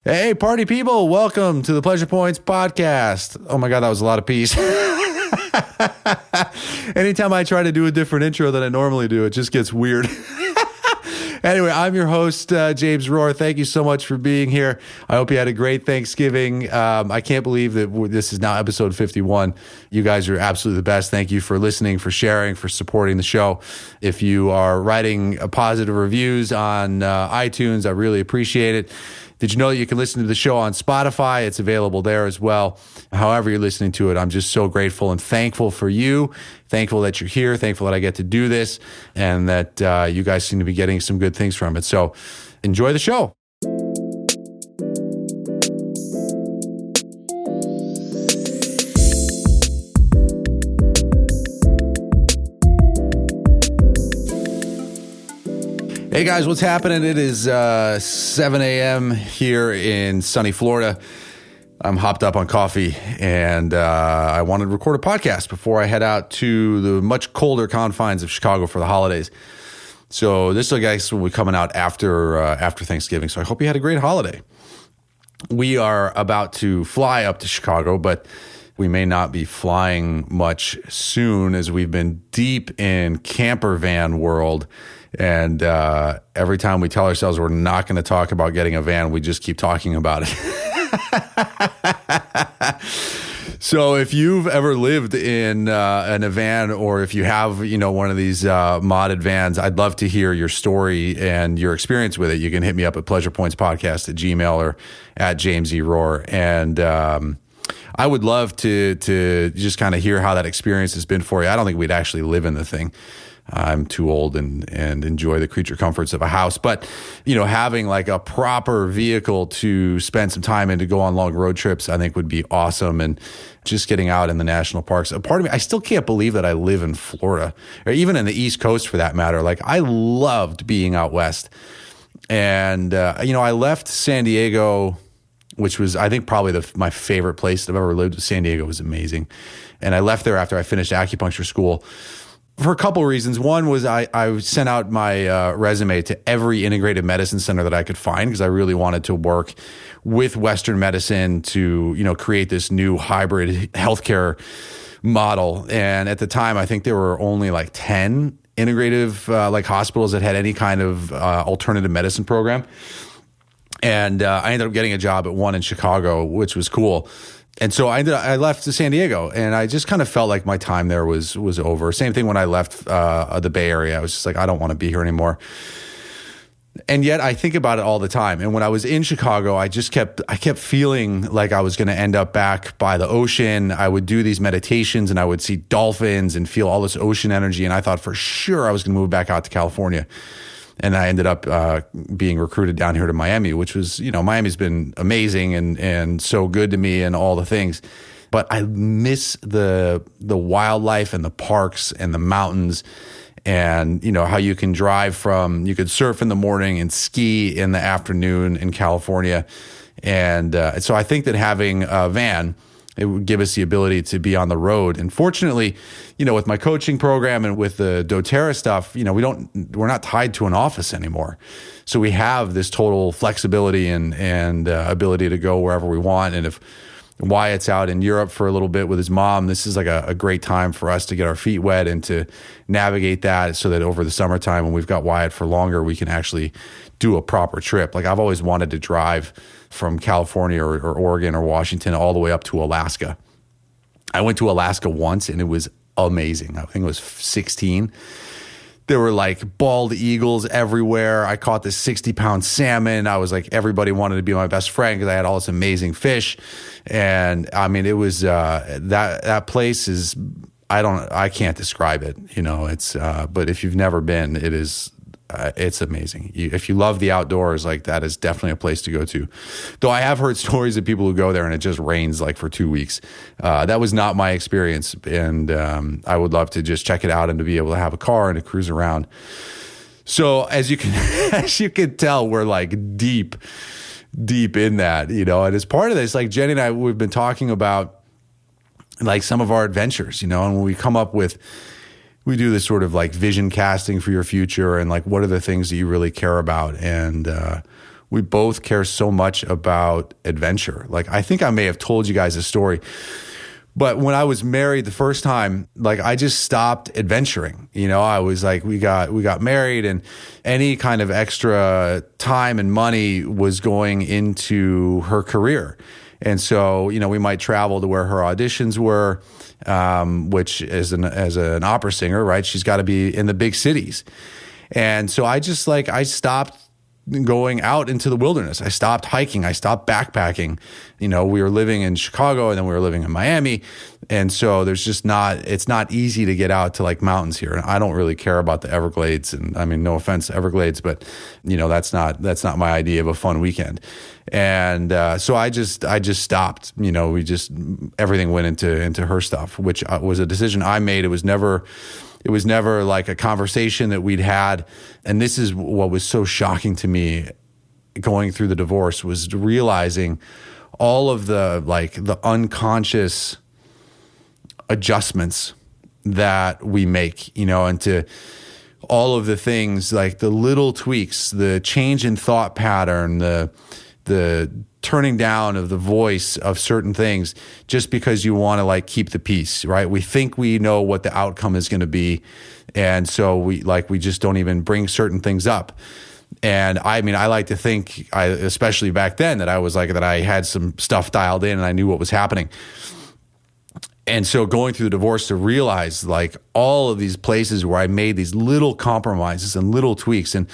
Hey, party people, welcome to the Pleasure Points podcast. Oh my God, that was a lot of peace. Anytime I try to do a different intro than I normally do, it just gets weird. Anyway, I'm your host, James Rohr. Thank you so much for being here. I hope you had a great Thanksgiving. I can't believe that this is now episode 51. You guys are absolutely the best. Thank you for listening, for sharing, for supporting the show. If you are writing positive reviews on iTunes, I really appreciate it. Did you know that you can listen to the show on Spotify? It's available there as well. However you're listening to it, I'm just so grateful and thankful for you. Thankful that you're here. Thankful that I get to do this and that you guys seem to be getting some good things from it. So enjoy the show. Hey guys, what's happening? It is 7 a.m. here in sunny Florida. I'm hopped up on coffee and I wanted to record a podcast before I head out to the much colder confines of Chicago for the holidays. So this, I guess, will be coming out after Thanksgiving. So I hope you had a great holiday. We are about to fly up to Chicago, but we may not be flying much soon as we've been deep in camper van world. And every time we tell ourselves we're not going to talk about getting a van, we just keep talking about it. So if you've ever lived in a van, or if you have, one of these modded vans, I'd love to hear your story and your experience with it. You can hit me up at pleasurepointspodcast@gmail.com or at James E. Rohr. And I would love to just kind of hear how that experience has been for you. I don't think we'd actually live in the thing. I'm too old and enjoy the creature comforts of a house. But, having like a proper vehicle to spend some time in, to go on long road trips, I think would be awesome. And just getting out in the national parks. A part of me, I still can't believe that I live in Florida, or even in the East Coast for that matter. Like, I loved being out west. And, I left San Diego, which was, I think, probably my favorite place that I've ever lived. San Diego was amazing. And I left there after I finished acupuncture school for a couple of reasons. One was I sent out my resume to every integrated medicine center that I could find, because I really wanted to work with Western medicine to, create this new hybrid healthcare model. And at the time, I think there were only like 10 integrative hospitals that had any kind of alternative medicine program. And I ended up getting a job at one in Chicago, which was cool. And so I left to San Diego, and I just kind of felt like my time there was over. Same thing when I left the Bay Area. I was just like, I don't want to be here anymore. And yet I think about it all the time. And when I was in Chicago, I kept feeling like I was going to end up back by the ocean. I would do these meditations and I would see dolphins and feel all this ocean energy. And I thought for sure I was going to move back out to California. And I ended up being recruited down here to Miami, which was, Miami's been amazing and so good to me and all the things. But I miss the wildlife and the parks and the mountains, and, how you can you could surf in the morning and ski in the afternoon in California. And so I think that having a van, it would give us the ability to be on the road. And fortunately, with my coaching program and with the doTERRA stuff, we're not tied to an office anymore. So we have this total flexibility and ability to go wherever we want. And if Wyatt's out in Europe for a little bit with his mom, this is like a great time for us to get our feet wet and to navigate that, so that over the summertime, when we've got Wyatt for longer, we can actually do a proper trip. Like, I've always wanted to drive from California or Oregon or Washington all the way up to Alaska. I went to Alaska once and it was amazing. I think it was 16. There were like bald eagles everywhere. I caught this 60-pound salmon. I was like, everybody wanted to be my best friend because I had all this amazing fish. And I mean, it was that place is, I can't describe it. It's but if you've never been, it's amazing. If you love the outdoors, like, that is definitely a place to go to. Though I have heard stories of people who go there and it just rains like for 2 weeks. That was not my experience. And I would love to just check it out and to be able to have a car and to cruise around. So as you can tell, we're like deep in that, and as part of this, like, Jenny and I, we've been talking about like some of our adventures, and when we come up with, we do this sort of like vision casting for your future and like, what are the things that you really care about? And we both care so much about adventure. Like, I think I may have told you guys this story, but when I was married the first time, like, I just stopped adventuring. You know, I was like, we got married, and any kind of extra time and money was going into her career. And so, you know, we might travel to where her auditions were, which as an opera singer, right? She's got to be in the big cities. And so I stopped going out into the wilderness. I stopped hiking. I stopped backpacking. You know, we were living in Chicago and then we were living in Miami. And so it's not easy to get out to like mountains here. And I don't really care about the Everglades. And I mean, no offense to Everglades, but you know, that's not my idea of a fun weekend. And so I just stopped. You know, everything went into her stuff, which was a decision I made. It was never like a conversation that we'd had. And this is what was so shocking to me going through the divorce, was realizing all of the unconscious adjustments that we make, you know, and to all of the things, like the little tweaks, the change in thought pattern, the turning down of the voice of certain things, just because you want to like keep the peace, right? We think we know what the outcome is going to be. And so we just don't even bring certain things up. And I mean, I like to think, especially back then, that I had some stuff dialed in and I knew what was happening. And so going through the divorce, to realize like all of these places where I made these little compromises and little tweaks. And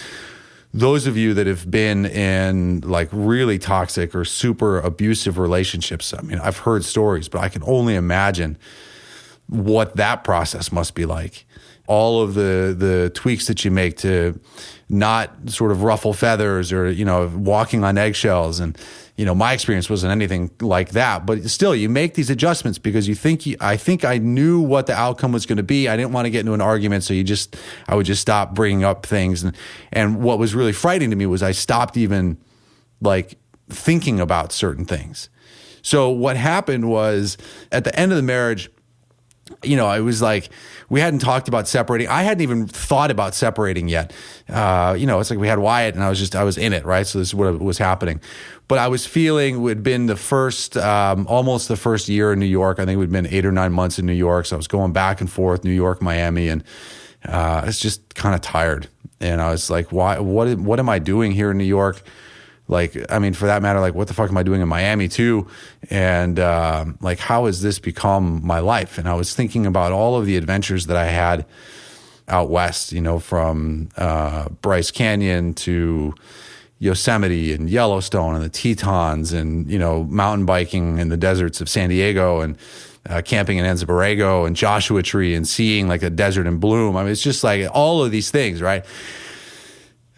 those of you that have been in like really toxic or super abusive relationships, I mean, I've heard stories, but I can only imagine what that process must be like. All of the tweaks that you make to not sort of ruffle feathers, or, you know, walking on eggshells. And, you know, my experience wasn't anything like that, but still you make these adjustments because I think I knew what the outcome was going to be. I didn't want to get into an argument. So I would just stop bringing up things. And what was really frightening to me was I stopped even like thinking about certain things. So what happened was, at the end of the marriage, you know, I was like, we hadn't talked about separating. I hadn't even thought about separating yet. You know, it's like we had Wyatt and I was in it, right? So this is what was happening. But I was feeling, we'd been almost the first year in New York. I think we'd been 8 or 9 months in New York. So I was going back and forth, New York, Miami, and I was just kind of tired. And I was like, what am I doing here in New York? Like, I mean, for that matter, like, what the fuck am I doing in Miami too? And like, how has this become my life? And I was thinking about all of the adventures that I had out west, you know, from Bryce Canyon to Yosemite and Yellowstone and the Tetons, and, you know, mountain biking in the deserts of San Diego, and camping in Enza Borrego and Joshua Tree, and seeing like a desert in bloom. I mean, it's just like all of these things, right?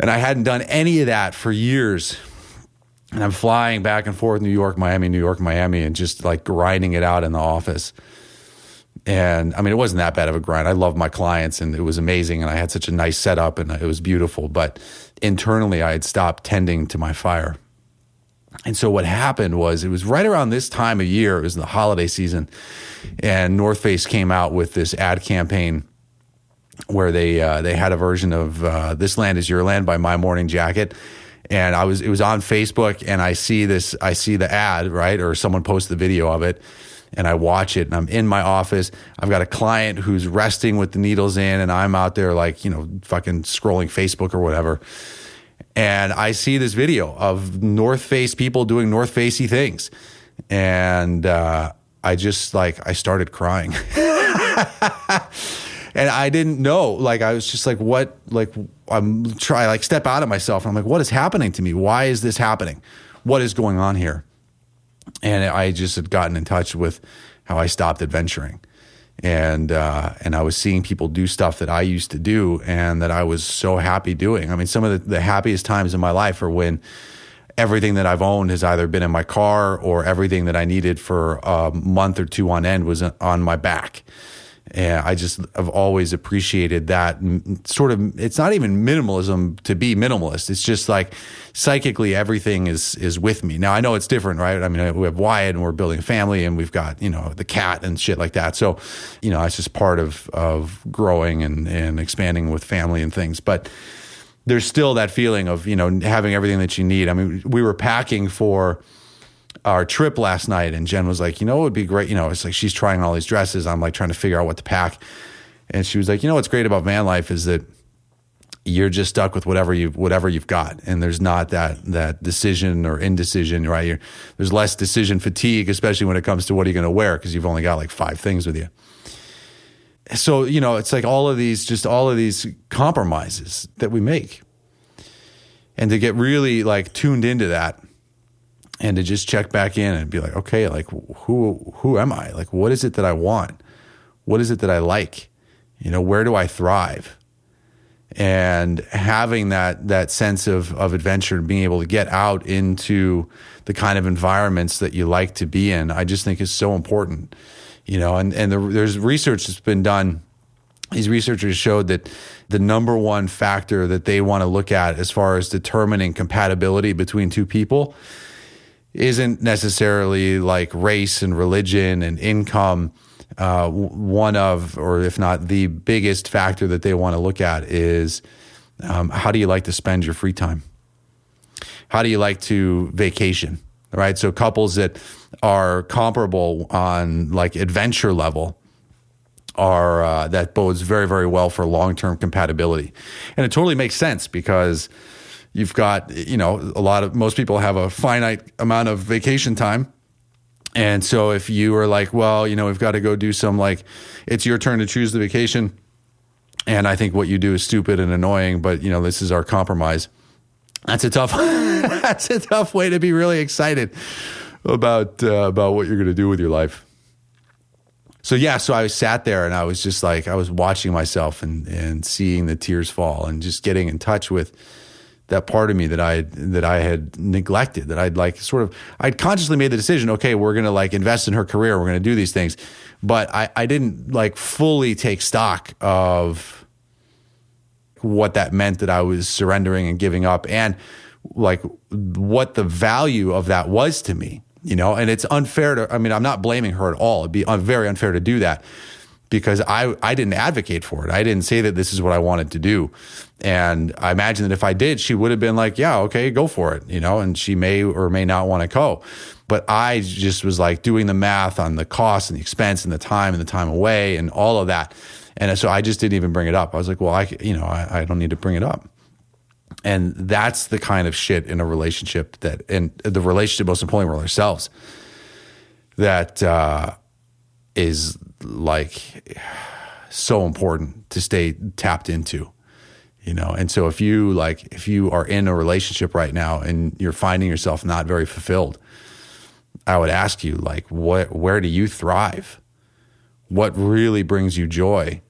And I hadn't done any of that for years. And I'm flying back and forth, New York, Miami, and just like grinding it out in the office. And I mean, it wasn't that bad of a grind. I love my clients and it was amazing. And I had such a nice setup and it was beautiful. But internally, I had stopped tending to my fire. And so what happened was, it was right around this time of year, it was the holiday season, and North Face came out with this ad campaign where they had a version of This Land Is Your Land by My Morning Jacket. And it was on Facebook, and I see the ad, right? Or someone posts the video of it, and I watch it, and I'm in my office. I've got a client who's resting with the needles in, and I'm out there like, you know, fucking scrolling Facebook or whatever. And I see this video of North Face people doing North Facey things. And I started crying. And I didn't know, like, I was just like, what, like, step out of myself. And I'm like, what is happening to me? Why is this happening? What is going on here? And I just had gotten in touch with how I stopped adventuring. And I was seeing people do stuff that I used to do and that I was so happy doing. I mean, some of the happiest times in my life are when everything that I've owned has either been in my car, or everything that I needed for a month or two on end was on my back. And I've always appreciated that sort of. It's not even minimalism to be minimalist. It's just like psychically everything is with me. Now I know it's different, right? I mean, we have Wyatt and we're building a family, and we've got, you know, the cat and shit like that. So, you know, it's just part of growing and expanding with family and things. But there's still that feeling of, having everything that you need. I mean, we were packing for our trip last night, and Jen was like, it would be great. It's like she's trying all these dresses. I'm like trying to figure out what to pack. And she was like, what's great about van life is that you're just stuck with whatever you've got. And there's not that decision or indecision, right? There's less decision fatigue, especially when it comes to what are you going to wear, because you've only got like 5 things with you. So, it's like all of these compromises that we make. And to get really like tuned into that and to just check back in and be like, okay, like who am I? Like, what is it that I want? What is it that I like? Where do I thrive? And having that sense of adventure and being able to get out into the kind of environments that you like to be in, I just think is so important. There's research that's been done. These researchers showed that the number one factor that they want to look at as far as determining compatibility between two people isn't necessarily like race and religion and income. One of, or if not the biggest factor that they want to look at is how do you like to spend your free time? How do you like to vacation? Right? So couples that are comparable on like adventure level are that bodes very, very well for long-term compatibility. And it totally makes sense because you've got, most people have a finite amount of vacation time. And so if you are like, well, we've got to go do some, like, it's your turn to choose the vacation. And I think what you do is stupid and annoying, but this is our compromise. That's a tough, that's a tough way to be really excited about what you're going to do with your life. So I sat there and I was just like, I was watching myself and seeing the tears fall and just getting in touch with that part of me that I had neglected, that I'd consciously made the decision, okay, we're going to like invest in her career. We're going to do these things. But I didn't like fully take stock of what that meant that I was surrendering and giving up and like what the value of that was to me, and it's unfair I'm not blaming her at all. It'd be very unfair to do that because I didn't advocate for it. I didn't say that this is what I wanted to do. And I imagine that if I did, she would have been like, yeah, okay, go for it, and she may or may not want to go. But I just was like doing the math on the cost and the expense and the time away and all of that. And so I just didn't even bring it up. I was like, well, I don't need to bring it up. And that's the kind of shit in a relationship and the relationship, most importantly, with ourselves, that is like so important to stay tapped into, And so if you are in a relationship right now and you're finding yourself not very fulfilled, I would ask you, like, where do you thrive? What really brings you joy?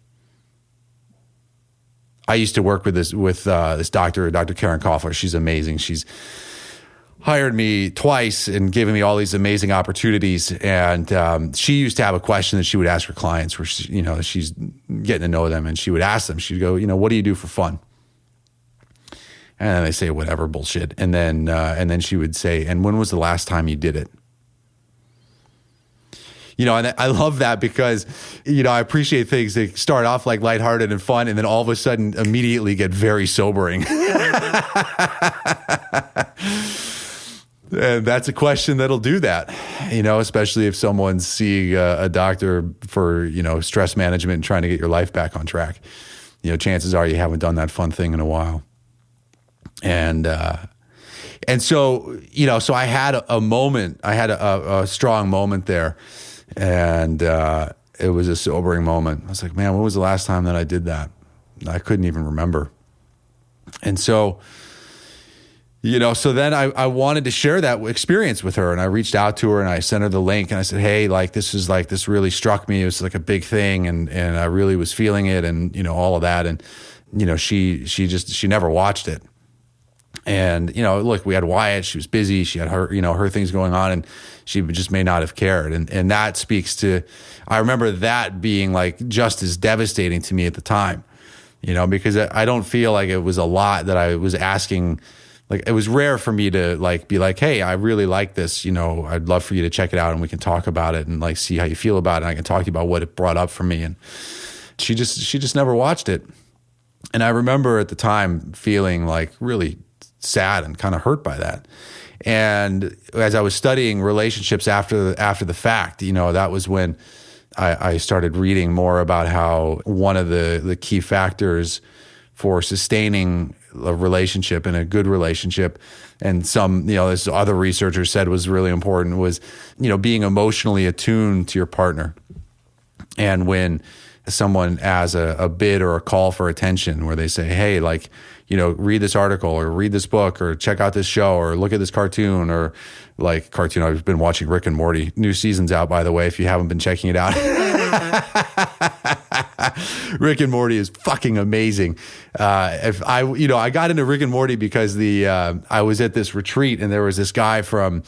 I used to work with this doctor, Dr. Karen Koffler. She's amazing. She's hired me twice and given me all these amazing opportunities. And she used to have a question that she would ask her clients where she's getting to know them, and she would ask them, she'd go, what do you do for fun? And then they say, whatever, bullshit. And then she would say, and when was the last time you did it? And I love that because, I appreciate things that start off like lighthearted and fun, and then all of a sudden immediately get very sobering. And that's a question that'll do that, especially if someone's seeing a doctor for, stress management and trying to get your life back on track. Chances are you haven't done that fun thing in a while. And so, so I had a moment, I had a strong moment there. And it was a sobering moment. I was like, man, when was the last time that I did that? I couldn't even remember. And so, so then I wanted to share that experience with her, and I reached out to her and I sent her the link and I said, hey, this really struck me. It was like a big thing, and I really was feeling it, and, all of that. And, she never watched it. And, look, we had Wyatt, she was busy, she had her, her things going on, and she just may not have cared. And that speaks to, I remember that being like just as devastating to me at the time, because I don't feel like it was a lot that I was asking. Like, it was rare for me to like, be like, hey, I really like this, I'd love for you to check it out and we can talk about it and like, see how you feel about it. And I can talk to you about what it brought up for me. And she just never watched it. And I remember at the time feeling like really sad and kind of hurt by that. And as I was studying relationships after the fact, that was when I started reading more about how one of the key factors for sustaining a relationship and a good relationship, and some, this other researchers said was really important, was, being emotionally attuned to your partner. And when someone has a bid or a call for attention where they say, hey, like, read this article or read this book or check out this show or look at this cartoon, or like cartoon. I've been watching Rick and Morty. New season's out, by the way, if you haven't been checking it out. Rick and Morty is fucking amazing. I got into Rick and Morty because I was at this retreat and there was this guy from,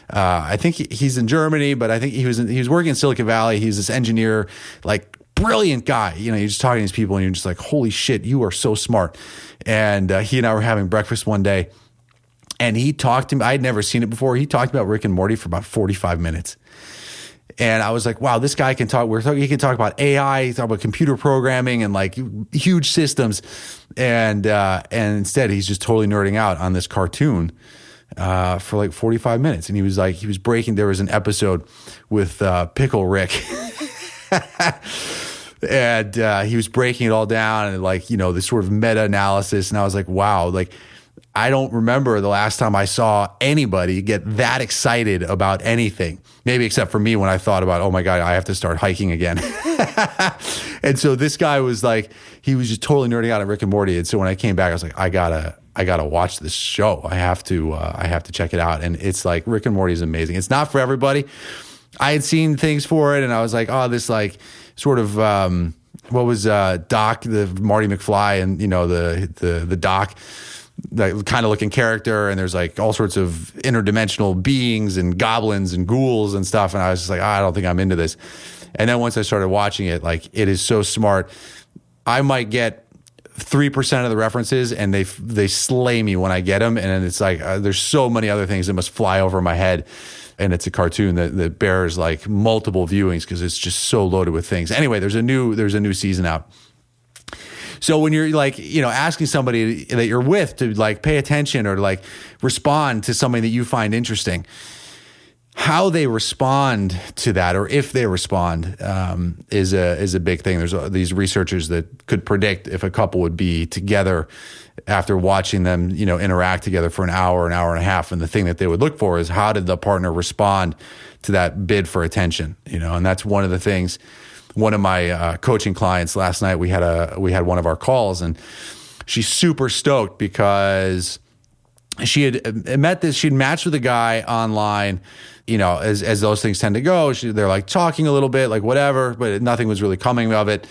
I think he's in Germany, but I think he was working in Silicon Valley. He's this engineer, like brilliant guy. You're just talking to these people and you're just like, holy shit, you are so smart. And he and I were having breakfast one day and he talked to me. I had never seen it before. He talked about Rick and Morty for about 45 minutes. And I was like, wow, this guy can talk. He can talk about AI, he can talk about computer programming and like huge systems. And instead he's just totally nerding out on this cartoon for like 45 minutes. And he was breaking, there was an episode with Pickle Rick. And he was breaking it all down and like, this sort of meta analysis. And I was like, wow, like I don't remember the last time I saw anybody get that excited about anything, maybe except for me when I thought about, oh my God, I have to start hiking again. And so this guy was like, he was just totally nerding out on Rick and Morty. And so when I came back, I was like, I gotta watch this show. I have to check it out. And it's like, Rick and Morty is amazing. It's not for everybody. I had seen things for it and I was like, oh, this like sort of, what was Doc, the Marty McFly and, the Doc, the kind of looking character, and there's like all sorts of interdimensional beings and goblins and ghouls and stuff. And I was just like, I don't think I'm into this. And then once I started watching it, like it is so smart. I might get 3% of the references and they slay me when I get them. And it's like, there's so many other things that must fly over my head. And it's a cartoon that bears like multiple viewings because it's just so loaded with things. Anyway, there's a new season out. So when you're like, asking somebody that you're with to like pay attention or like respond to something that you find interesting, how they respond to that, or if they respond, is a big thing. There's these researchers that could predict if a couple would be together after watching them, interact together for an hour and a half. And the thing that they would look for is how did the partner respond to that bid for attention, and that's one of the things. One of my coaching clients last night, we had one of our calls, and she's super stoked because she'd matched with a guy online, as those things tend to go. They're like talking a little bit, like whatever, but nothing was really coming of it.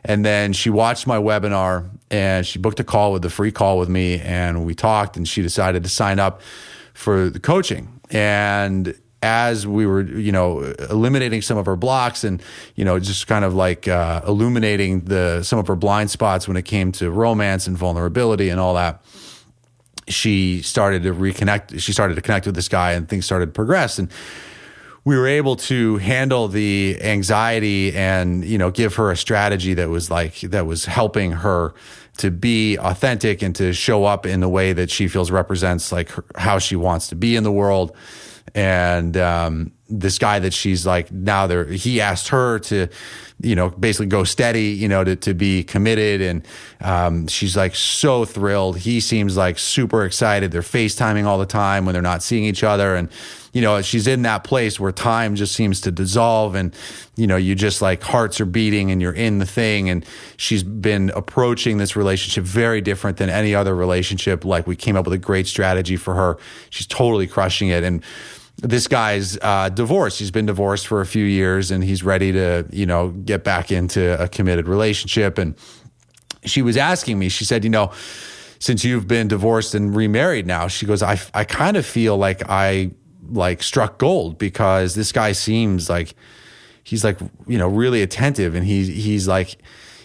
And then she watched my webinar and she booked a free call with me, and we talked, and she decided to sign up for the coaching. And as we were, eliminating some of her blocks and, just kind of like illuminating some of her blind spots when it came to romance and vulnerability and all that, she started to reconnect. She started to connect with this guy, and things started to progress. And we were able to handle the anxiety and, give her a strategy that was helping her to be authentic and to show up in the way that she feels represents like how she wants to be in the world. And this guy that she's like he asked her to, basically go steady, to be committed. And she's like so thrilled. He seems like super excited. They're FaceTiming all the time when they're not seeing each other. And, she's in that place where time just seems to dissolve, and, you just like hearts are beating and you're in the thing. And she's been approaching this relationship very different than any other relationship. Like we came up with a great strategy for her. She's totally crushing it. And this guy's divorced. He's been divorced for a few years, and he's ready to, get back into a committed relationship. And she was asking me, she said, since you've been divorced and remarried now, she goes, I kind of feel like I struck gold, because this guy seems like he's like, really attentive, and he's like,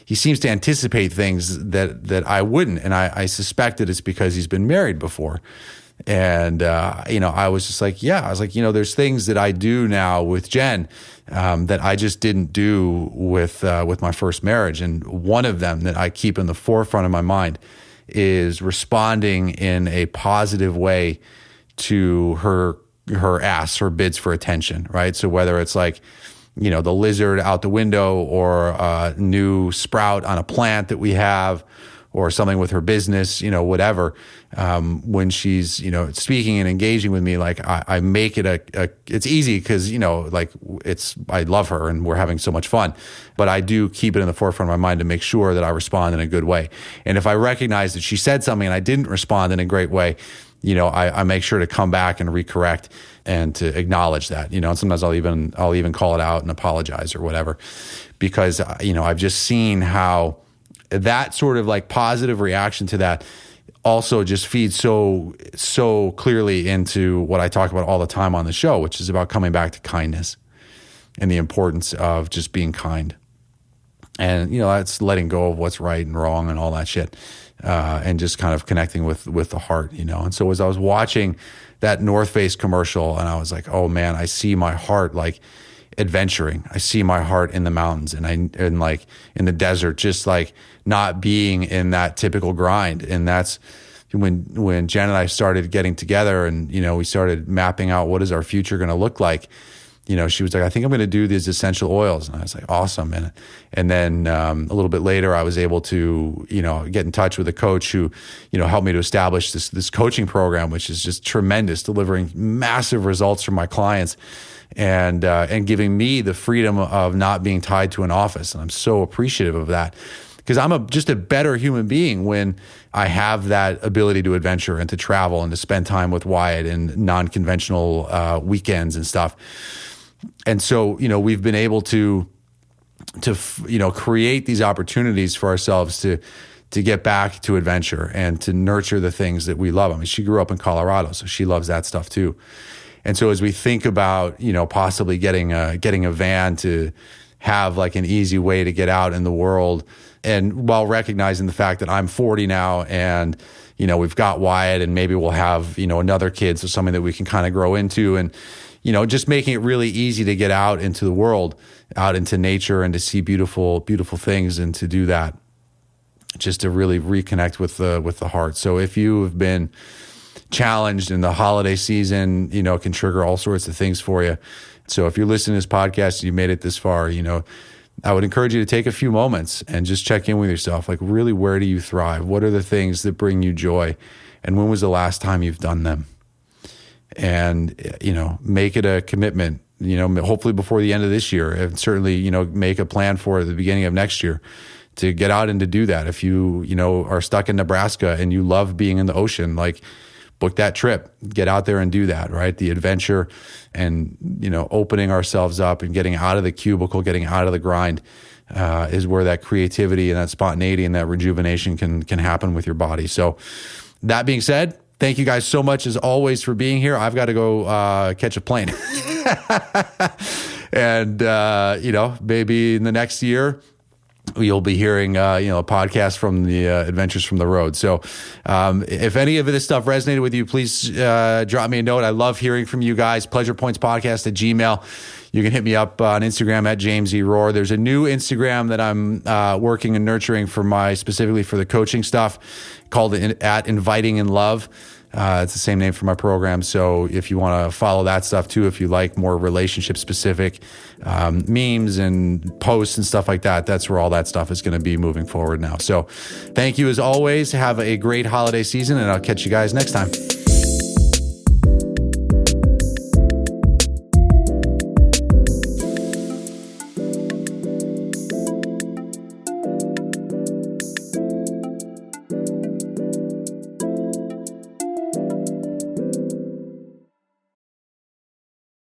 he seems to anticipate things that I wouldn't. And I suspect that it's because he's been married before. And, I was just like, yeah, I was like, there's things that I do now with Jen that I just didn't do with my first marriage. And one of them that I keep in the forefront of my mind is responding in a positive way to her asks, her bids for attention, right? So whether it's like, the lizard out the window or a new sprout on a plant that we have, or something with her business, whatever. When she's, speaking and engaging with me, like I make it it's easy because, I love her and we're having so much fun, but I do keep it in the forefront of my mind to make sure that I respond in a good way. And if I recognize that she said something and I didn't respond in a great way, I make sure to come back and recorrect and to acknowledge that, and sometimes I'll even call it out and apologize or whatever, because, I've just seen how that sort of like positive reaction to that also just feeds so clearly into what I talk about all the time on the show, which is about coming back to kindness and the importance of just being kind. And, that's letting go of what's right and wrong and all that shit. And just kind of connecting with the heart, And so as I was watching that North Face commercial, and I was like, oh man, I see my heart like adventuring. I see my heart in the mountains and like in the desert, just like not being in that typical grind. And that's when Jen and I started getting together and, we started mapping out what is our future going to look like. She was like, I think I'm going to do these essential oils. And I was like, awesome. And then a little bit later, I was able to, get in touch with a coach who, helped me to establish this coaching program, which is just tremendous, delivering massive results for my clients and giving me the freedom of not being tied to an office. And I'm so appreciative of that because I'm just a better human being when I have that ability to adventure and to travel and to spend time with Wyatt and non-conventional weekends and stuff. And so, we've been able to create these opportunities for ourselves to get back to adventure and to nurture the things that we love. I mean, she grew up in Colorado, so she loves that stuff too. And so as we think about, possibly getting a van to have like an easy way to get out in the world, and while recognizing the fact that I'm 40 now and, we've got Wyatt and maybe we'll have, another kid. So something that we can kind of grow into and, just making it really easy to get out into the world, out into nature and to see beautiful, beautiful things and to do that just to really reconnect with the heart. So if you have been challenged in the holiday season, can trigger all sorts of things for you. So if you're listening to this podcast and you made it this far, I would encourage you to take a few moments and just check in with yourself. Like, really, where do you thrive? What are the things that bring you joy? And when was the last time you've done them? And, make it a commitment, hopefully before the end of this year, and certainly, make a plan for the beginning of next year to get out and to do that. If you, are stuck in Nebraska and you love being in the ocean, like, book that trip, get out there and do that, right? The adventure and, opening ourselves up and getting out of the cubicle, getting out of the grind is where that creativity and that spontaneity and that rejuvenation can happen with your body. So that being said, thank you guys so much as always for being here. I've got to go catch a plane. And, maybe in the next year, you'll be hearing, a podcast from the Adventures from the Road. So if any of this stuff resonated with you, please drop me a note. I love hearing from you guys. pleasurepointspodcast@gmail.com. You can hit me up on Instagram at James E. Rohr. There's a new Instagram that I'm working and nurturing specifically for the coaching stuff called at Inviting in Love. It's the same name for my program. So if you want to follow that stuff too, if you like more relationship specific memes and posts and stuff like that, that's where all that stuff is going to be moving forward now. So thank you as always. Have a great holiday season and I'll catch you guys next time.